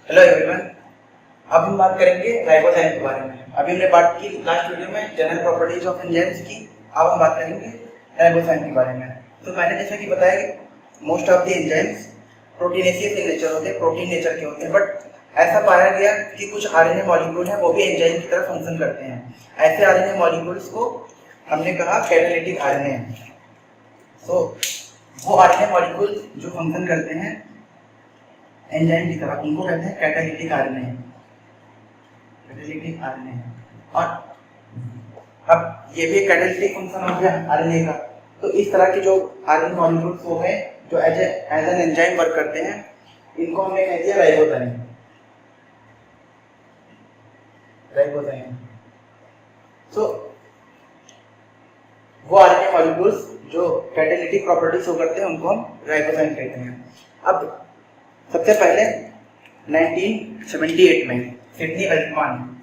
Hello everyone. अब हम बात करेंगे राइबोजाइम के बारे में। अभी हमने बात की लास्ट वीडियो में जनरल प्रॉपर्टीज ऑफ एंजाइम्स की। अब हम बात करेंगे राइबोजाइम के बारे में। तो मैंने जैसा कि बताया कि most of the enzymes proteinaceous in nature होते हैं, प्रोटीन नेचर के होते हैं, बट ऐसा पाया गया कि कुछ आरएनए मॉलिक्यूल हैं वो भी एंजाइम की तरह फंक्शन करते हैं। ऐसे आरएनए मॉलिक्यूल्स को हमने कहा कैटालिटिक आरएनए। सो वो आरएनए मॉलिक्यूल जो फंक्शन करते हैं एंजाइम की तरह उनको कहते हैं कैटालिटिक आरएनए। Catalytic RNA. और अब ये भी कैटालिटिक फंक्शन हो गया आरएनए का। तो इस तरह के जो आरएनए मॉलिक्यूल्स हो गए जो एज एन एंजाइम वर्क करते हैं, इनको हमने कह दिया राइबोजाइम। राइबोजाइम। सो वो आरएनए मॉलिक्यूल्स जो कैटालिटिक प्रॉपर्टी शो करते हैं उनको हम राइबोजाइम कहते हैं। अब सबसे पहले 1978 में सिडनी अल्टमान में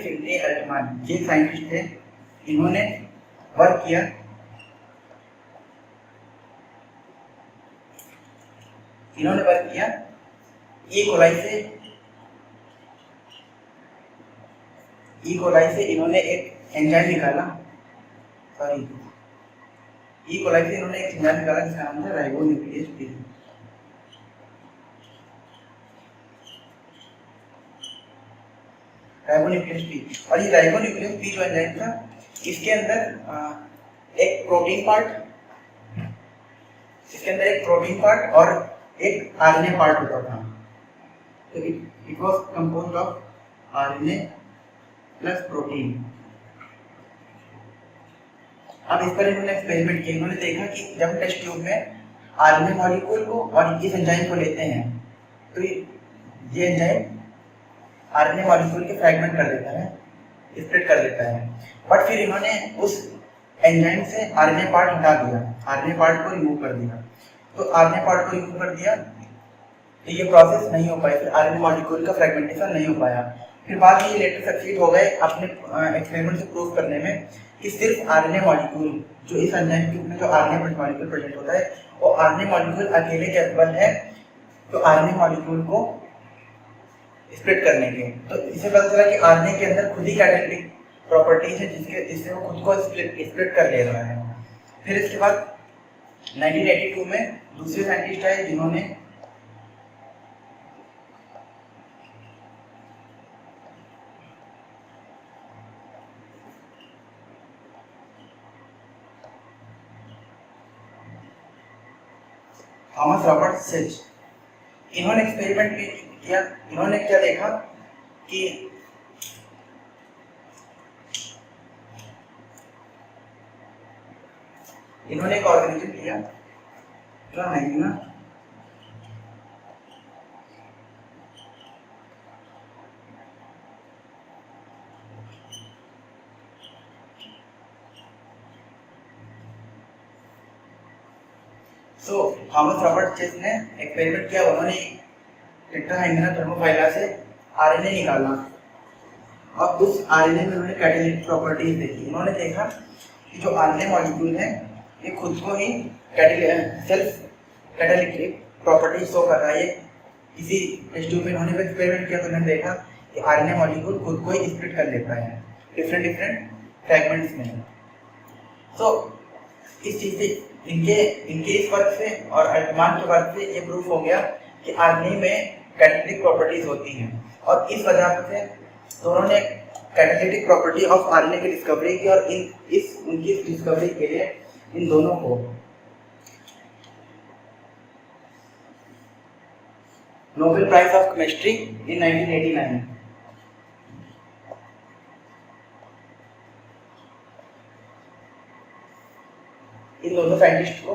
सिडनी अल्टमान ये साइंटिस्ट थे। इन्होंने वर्क किया ई कोलाई से इन्होंने एक एंजाइम निकाला। ई कोलाई से इन्होंने एक एंजाइम निकाला जिसका नाम था राइबोन्यूक्लियस टी। Ribonuclease T. और ये राइबोन्यूक्लियस टी जो एंजाइम था, इसके अंदर एक प्रोटीन पार्ट और एक आरएनए पार्ट होता था। तो it was composed of RNA plus protein. अब इस पर इन्होंने एक्सपेरिमेंट किया। इन्होंने देखा कि जब टेस्ट ट्यूब में आरएनए मॉलिक्यूल को और इस एंजाइम को लेते हैं तो ये एंजाइम आरएनए मॉलिक्यूल के फ्रैगमेंट कर देता है, स्प्लिट कर देता है। बट फिर इन्होंने उस एंजाइम से आरएनए पार्ट हटा दिया, आरएनए पार्ट को रिमूव कर दिया। तो आरएनए पार्ट को रिमूव कर दिया तो ये प्रोसेस नहीं हो पाई, फिर आरएनए मॉलिक्यूल का फ्रैगमेंटेशन नहीं हो पाया। फिर बाद में ये लेटर सक्सीड हो गए अपने एक्सपेरिमेंट से प्रूव करने में कि सिर्फ आरएनए मॉलिक्यूल जो इस एंजाइम के में जो आरएनए मॉलिक्यूल प्रेजेंट होता है वो आरएनए मॉलिक्यूल अकेले कैपेबल है तो आरएनए मॉलिक्यूल को स्प्लिट करने के। तो इससे पता चला कि आरएनए के अंदर खुद ही कैटालिटिक प्रॉपर्टीज है जिससे वो खुद को स्प्लिट कर ले रहा है। फिर इसके बाद 1982 में दूसरे साइंटिस्ट आए जिन्होंने थॉमस रॉबर्ट सेज। इन्होंने एक्सपेरिमेंट भी किया। इन्होंने क्या देखा कि इन्होंने एक ऑर्गेनिज्म लिया ट्रामाइना थॉमस रॉबर्ट सेज ने एक्सपेरिमेंट किया। उन्होंने टेट्राहाइड्रा थर्मोफाइला से आरएनए निकाला और उस आरएनए में उन्होंने कैटालिटिक प्रॉपर्टीज देखी। उन्होंने देखा कि जो आरएनए मॉलिक्यूल है ये खुद को ही सेल्फ कैटालिटिक प्रॉपर्टीज शो कर रहा है। किसी टेस्ट ट्यूब में इन्होंने एक्सपेरिमेंट किया तो उन्होंने देखा कि आरएनए मॉलिक्यूल खुद को ही स्प्लिट कर लेता है डिफरेंट फ्रैगमेंट्स में। तो इस चीज से इनके इस वर्क से और अल्टमान के वर्क से ये प्रूफ हो गया कि आरएनए में कैटालिटिक प्रॉपर्टीज होती हैं। और इस वजह से दोनों ने कैटालिटिक प्रॉपर्टी ऑफ आरएनए की डिस्कवरी की और उनकी डिस्कवरी के लिए इन दोनों को Nobel prize of chemistry in 1989 इन दोनों साइंटिस्ट को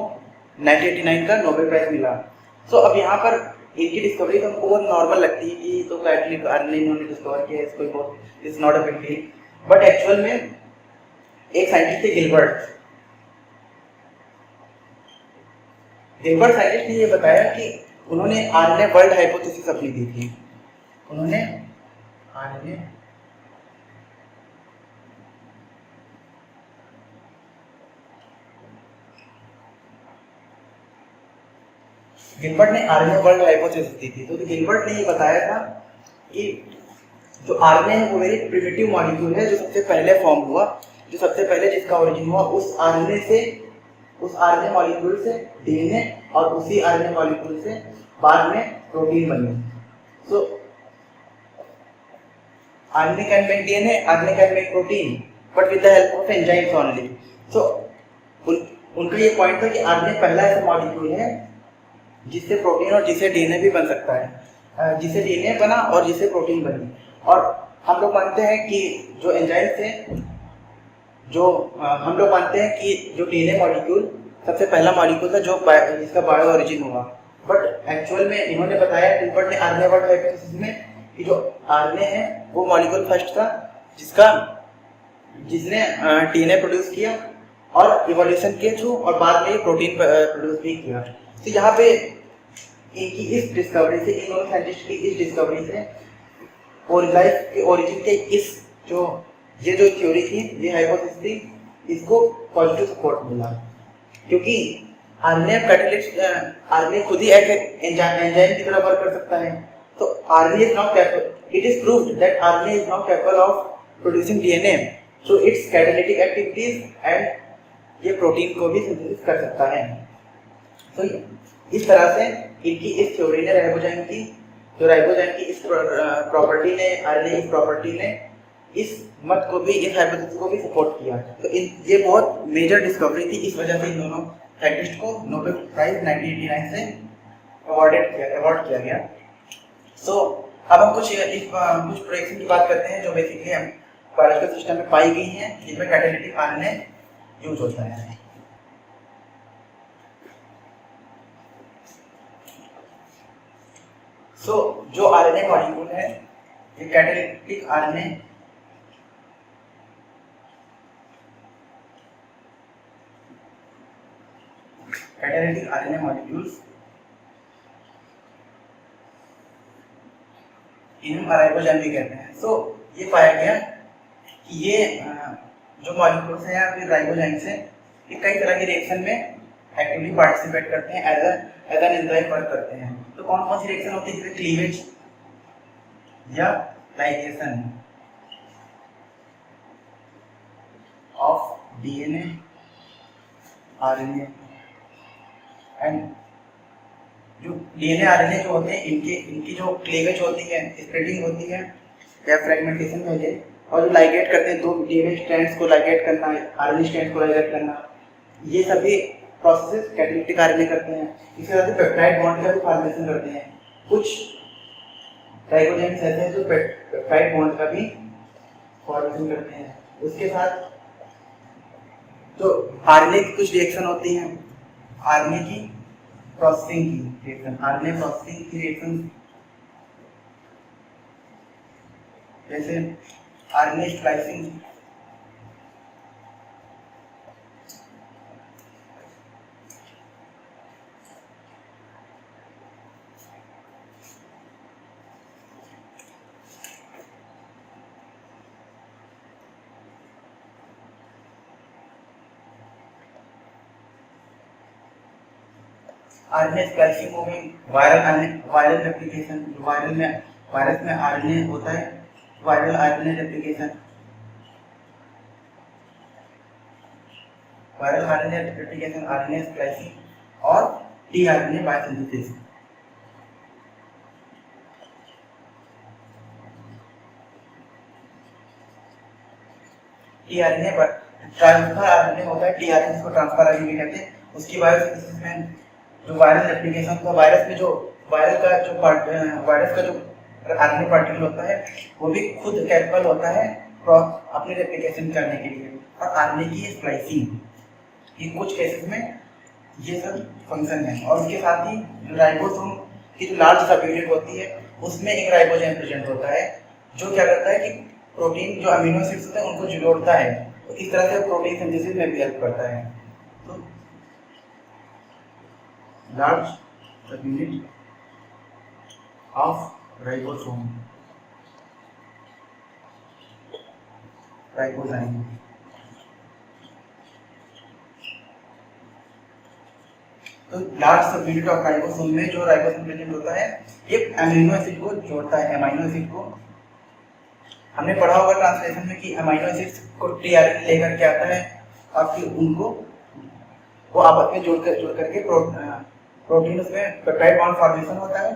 1989 का नोबेल प्राइज मिला। सो अब यहाँ पर इनकी डिस्कवरी तो हमको बहुत नॉर्मल लगती है कि तो कैटालिटिक आरएनए इन्होंने डिस्कवर किया, इसको बहुत is not a big deal. But actual में एक साइंटिस्ट थे गिलबर्ट गिलबर्ट साइलिश ने ये बताया कि उन्होंने आरएनए वर्ल्ड हाइपोथेसिस अपनी दी थी। उन्होंने आरएनए गिलबर्ट ने आरएनए वर्ल्ड हाइपोथेसिस दी थी। तो गिलबर्ट ने ये बताया था कि जो आरएनए है वो वेरी प्रिमिटिव मॉलिक्यूल है, जो सबसे पहले फॉर्म हुआ, जो सबसे पहले जिसका ओरिजिन हुआ, उस आरएनए मॉलिक्यूल से डीएनए और उसी आरएनए मॉलिक्यूल से बाद में प्रोटीन बनी। So RNA can make DNA, RNA can make protein, but with the help of enzymes only. So उनका ये पॉइंट था कि आरएनए पहला ऐसा मॉलिक्यूल है जिससे प्रोटीन और जिससे डीएनए भी बन सकता है, जिससे डीएनए बना और जिससे प्रोटीन बनी। और हम लोग मानते हैं कि जो एंजाइम्स थे, हम लोग मानते हैं कि जो डीएनए मॉलिक्यूल सबसे पहला मॉलिक्यूल था जिसका बायो ओरिजिन हुआ। बट एक्चुअल में इन्होंने बताया, गिलबर्ट ने आरएनए वर्ल्ड हाइपोथेसिस में, कि जो आरएनए है वो मॉलिक्यूल फर्स्ट था जिसने डीएनए प्रोड्यूस किया और इवोल्यूशन के थ्रू, और बाद में प्रोटीन प्रोड्यूस भी किया। तो यहाँ पे इनकी इस डिस्कवरी से, इन दोनों साइंटिस्ट की इस डिस्कवरी से और लाइफ के ओरिजिन के ये जो थ्योरी थी, ये हाइपोथेसिस थी, इसको पॉजिटिव सपोर्ट मिला। क्योंकि आरएनए खुद ही एक एंजाइम की तरह वर्क कर सकता है। तो RNA is not capable, it is proved that RNA is not capable of producing DNA through it's catalytic activities, and ये प्रोटीन को भी सिंथेसिस कर सकता है। तो इस तरह से इनकी इस थ्योरी ने राइबोजाइम की इस प्रॉपर्टी ने, आरएनए इस प्रॉपर्टी ने इस मत को भी, इस हाइपोथेसिस को भी सपोर्ट किया। तो ये बहुत मेजर डिस्कवरी थी। इस वजह से इन दोनों साइंटिस्ट को नोबेल प्राइज 1989 से अवार्ड किया गया। सो अब हम कुछ प्रोडक्शन की बात करते हैं जो बेसिकली हम बायोलॉजिकल सिस्टम में पाई गई हैं, जिनमें कैटालिटिक आरएनए यूज होता है। जो आरएनए मॉलिक्यूल है, ये कैटालिटिक आरएनए मॉलिक्यूल्स, इन्हें राइबोजाइम भी कहते हैं। ये पाया गया कि ये जो मॉलिक्यूल्स हैं या फिर राइबोजाइम से, ये कई तरह के रिएक्शन में एक्टिवली पार्टिसिपेट करते हैं, एज एन एंजाइम वर्क करते हैं। तो कौन कौन सी रिएक्शन होती है, जैसे क्लीवेज या ligation of DNA, RNA, and जो डीएनए आरएनए जो होते हैं, इनकी जो क्लीवेज होती है, स्प्लिटिंग होती है या फ्रेगमेंटेशन होती है, और जो लाइगेट करते हैं, दो डीएनए स्ट्रैंड्स को लाइगेट करना, आरएनए स्ट्रैंड्स को लाइगेट करना, ये सभी प्रोसेसेस कैटालिटिक आरएनए करते हैं। इसके साथ ही पेप्टाइड बॉन्ड का भी फॉर्मेशन करते हैं। कुछ राइबोजाइम्स ऐसे हैं जो पेप्टाइड बॉन्ड का भी फॉर्मेशन करते हैं। उसके साथ जो आरएनए की कुछ रिएक्शन होती हैं, आरएनए की प्रोसेसिंग की रिएक्शन, आरएनए प्रोसेसिंग की रिएक्शन, जैसे आरएनए स्प्लाइसिंग, आरएनए स्प्लाइसिंग हो गई, वायरल रेप्लिकेशन, वायरस में आरएनए होता है, viral RNA replication, RNA splicing और tRNA biosynthesis. TRNA transfer RNA होता है, टीआरएनए को ट्रांसफर आरएनए कहते हैं। उसकी बायोसिंथेसिस में जो वायरल रेप्लिकेशन का, वायरस का जो आरएनए पार्टिकल होता है, वो भी खुद कैपेबल होता है अपने रेप्लिकेशन करने के लिए। और आरएनए की स्प्लाइसिंग, ये कुछ केसेस में ये सब फंक्शन है। और उसके साथ ही राइबोसोम की जो लार्ज सब यूनिट होती है, उसमें एक राइबोजाइम प्रेजेंट होता है, जो क्या करता है कि प्रोटीन जो अमीनो एसिड्स होते हैं उनको जोड़ता है। तो इस तरह से प्रोटीन सिंथेसिस में भी हेल्प करता है। तो large subunit of ribosome, ribozyme. तो लार्ज सबयूनिट ऑफ राइबोसोम में जो राइबोसोम प्रेजेंट होता है ये अमीनो एसिड को जोड़ता है, अमीनो एसिड को। हमने पढ़ा होगा ट्रांसलेशन में कि अमीनो एसिड्स को टीआरएनए लेकर के आता है और फिर उनको वो आपस में जोड़ करके प्रोटीन उसमें पेप्टाइड बॉन्ड फॉर्मेशन होता है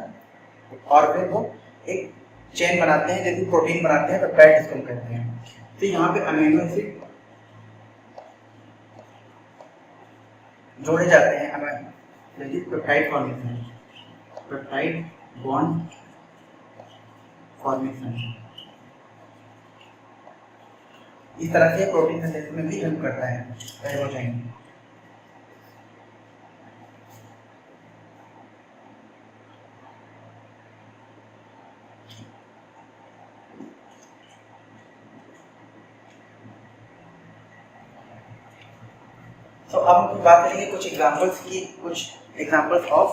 और फिर वो एक चेन बनाते हैं, जैसे प्रोटीन बनाते हैं, पेप्टाइड जिसको हम कहते हैं। तो यहाँ पे अमीनो एसिड जोड़े जाते हैं, जैसे peptide formation, peptide bond formation. इस तरह से प्रोटीन सिंथेसिस में भी हेल्प करता है राइबोजाइम। तो अब हम बात करेंगे कुछ एग्जांपल्स ऑफ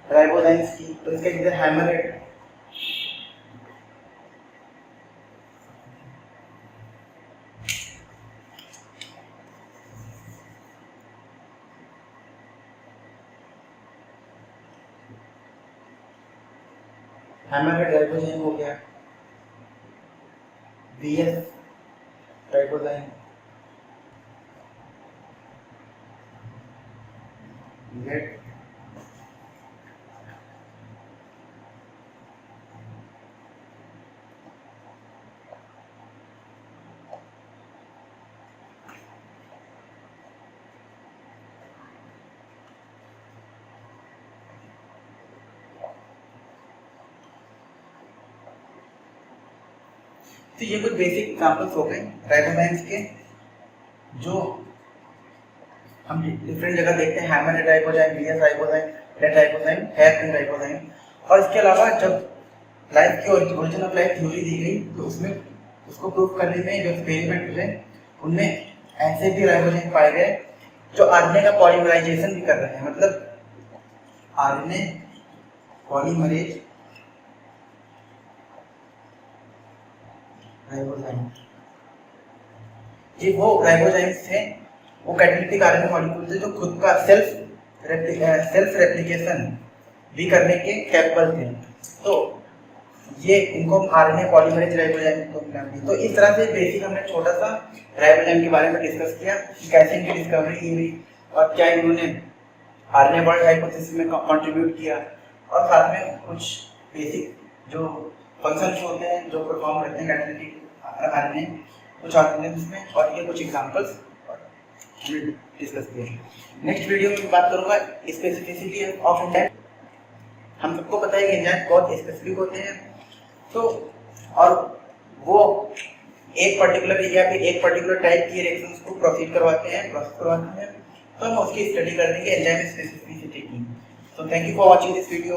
राइबोजाइम्स की। तो इसके अंदर हैमरहेड, राइबोजाइम हो गया, बीएस राइबोजाइम, गेट तो ये कुछ बेसिक एग्जांपल्स हो गए राइबोजाइम्स के, जो हम डिफरेंट जगह देखते हैं। Hammerhead ribozyme, BS ribozyme, lead ribozyme, hairpin ribozyme. और इसके अलावा जब लाइफ की ओरिजिन ऑफ लाइफ थ्योरी दी गई तो उसमें उसको प्रूव करने में जो एक्सपेरिमेंट हुए उनमें ऐसे भी राइबोजाइम पाए गए जो आरएनए का पॉलीमराइजेशन भी कर रहे हैं, मतलब आरएनए पॉलीमरेज राइबोजाइम। ये वो राइबोजाइम्स थे, वो कैटालिटिक आरएनए मॉलिक्यूल थे जो खुद का सेल्फ रेप्लिकेशन भी करने के कैपेबल थे। तो ये इनको हम आरएनए पॉलीमरेज राइबोजाइम को मिलाएंगे। तो इस तरह से बेसिक हमने छोटा सा राइबोजाइम के बारे में डिस्कस किया कि कैसे इनकी डिस्कवरी हुई और क्या इन्होंने आरएनए वर्ल्ड हाइपोथेसिस में कंट्रीब्यूट किया, और साथ में कुछ बेसिक जो फंक्शंस होते हैं जो परफॉर्म करते हैं कैटालिटिक आरएनए कुछ ऑर्गेनिज्म्स में, और ये कुछ एग्जांपल्स हमने डिस्कस किए। नेक्स्ट वीडियो में बात करूंगा स्पेसिफिसिटी ऑफ एंजाइम। हम सबको पता है कि एंजाइम बहुत स्पेसिफिक होते हैं, तो और वो एक पर्टिकुलर या फिर एक पर्टिकुलर टाइप की रिएक्शंस को प्रोसेस करवाते हैं, तो हम उसकी स्टडी कर देंगे एंजाइम स्पेसिफिसिटी की। So thank you for watching this video.